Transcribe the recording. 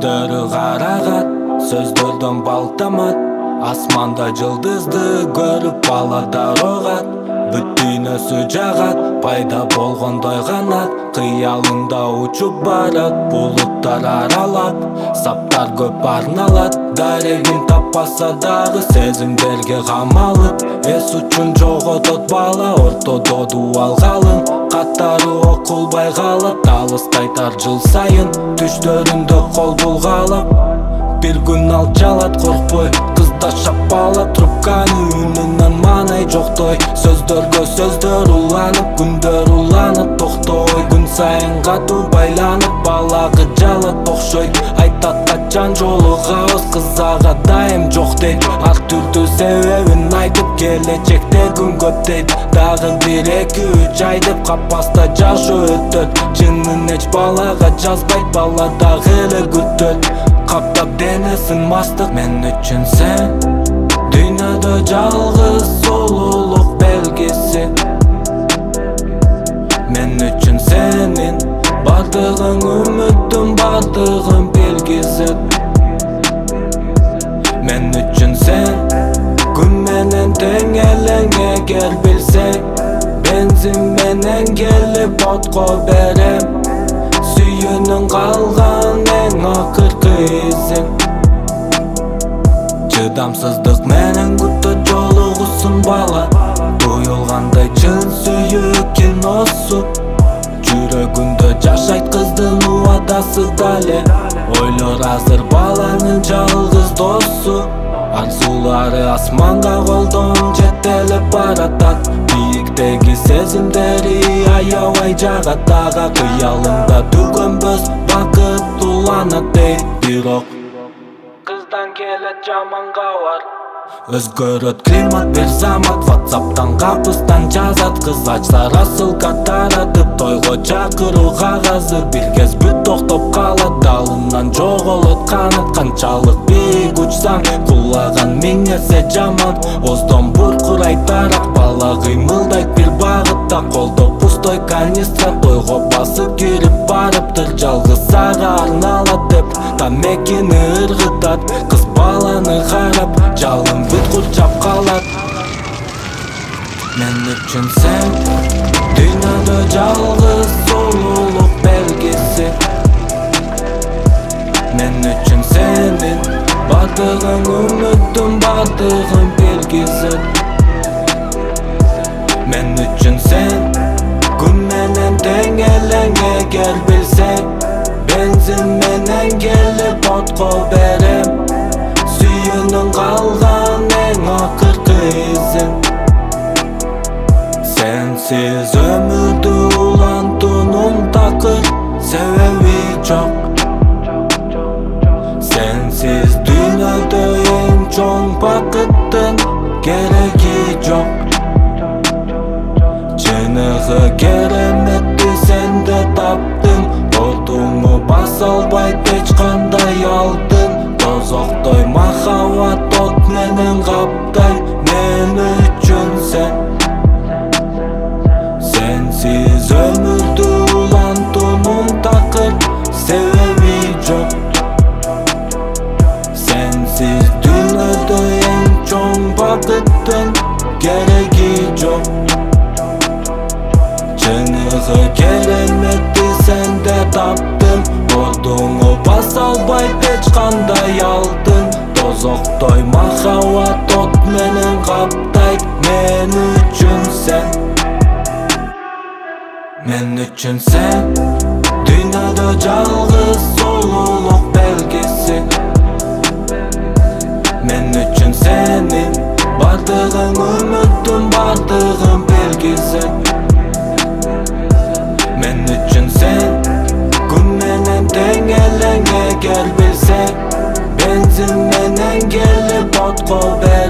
Көздөрү карагат, сөздөрдөн балтамат. Асманда жылдызды көрүп баладар огат. Бүт дүйнөсү жагат, пайда болгондой канат. Кыялында учуп барат, булуттар аралап. Саптар көп арналат, дарегин таппаса дагы сезимдерге камалып. Эс үчүн жоготот бала, ортодо дубал калың. Каттары окулбай калат, алыстайтар жыл сайын. Түштөрүндө кол булгалап, бир күн ал жалат коркпой. Кызда шапалат, трубканы үнүнөн маанай жоктой. Сөздөргө сөздөр уланып, күндөр уланып токтой. Күн сайын катуу байланып, балагы жалат окшойт. Айтат качан жолугабыз, кыз ага дайым жок дейт. Ар түрдүү себебин айтып, келечекте күн көп дейт. Дагы бир 2-3 ай деп капаста жашоо өтөт. Чынын эч балага жазбайт, бала дагы эле күтөт. Каптап денесин мастык, мен үчүн сен дүйнөдө жалгыз улуулук белгиси. Мен үчүн сенин бардыгың үмүттүн бардыгын билгизет. Мен үчүн сен күн менен тең элең, эгер билсең. Бензин менен келип отко берем, сүйүүнүн калган эң акыркы изин. Чыдамсыздык менен күтөт жолугусун бала. Туюлгандай чын сүйүү киносу. Жүрөгүндө жашайт кыздын убадасы дале. Ойлор азыр баланын жалгыз досу. Арзулары асманга колдон жетелеп баратат. Бийиктеги сезимдери аябай жагат ага. Кыялында түгөнбөс бакыт уланат дейт. Бирок кыздан келет жаман кабар. Өзгөрөт климат бир замат, WhatsApp'тан капыстан жазат. Кыз ачса рассылка таратып, тойго чакыруу кагазы. Бир кез бүт токтоп калат, далынан жоголот канат. Канчалык бийик учсаң, кулаган миң нерсе жаман. Оздон буркурайт тарак, бала кыймылдайт бир багытта. Колдо пустой канистра, тойго басып кирип барыптыр. Жалгыз ага арналат деп тамекини ыргытат. Кыз баланы карап, жалын бүт курчап калат. Мен үчүн сен дүйнөдө жалгыз улуулук белгиси. Мен үчүн сенин бардыгың үмүттүн бардыгын билгизет. Мен үчүн сен күн менен тең элең, эгер билсең. Бензин менен келип отко берем, сүйүүнүн калган эң акыркы изин. Сенсиз өмүрдү улантуунун такыр себеби жок. Сенсиз дүйнөдө эң чоң бакыттын кереги жок. Чыныгы кереметти сенде таптым. Отуңу баса албайт эч кандай алтын. Тозоктой махаббат от менен каптай. Мен үчүн сен. Сенсиз өмүрдү улантуунун такыр себеби жок. Сенсиз дүйнөдө эң чоң бакыттын кереги жок. Чыныгы кереметти сенде таптым. Ордуңу баса албайт эч кандай алтын. Тозоктой махаббат от менен каптайт. Мен үчүн сен. Мен үчүн сен дүйнөдө жалгыз улуулук белгиси. Мен үчүн сенин бардыгың үмүттүн бардыгын билгизет. Мен үчүн сен күн менен тең элең, эгер билсең. Бензин менен келип отко берем.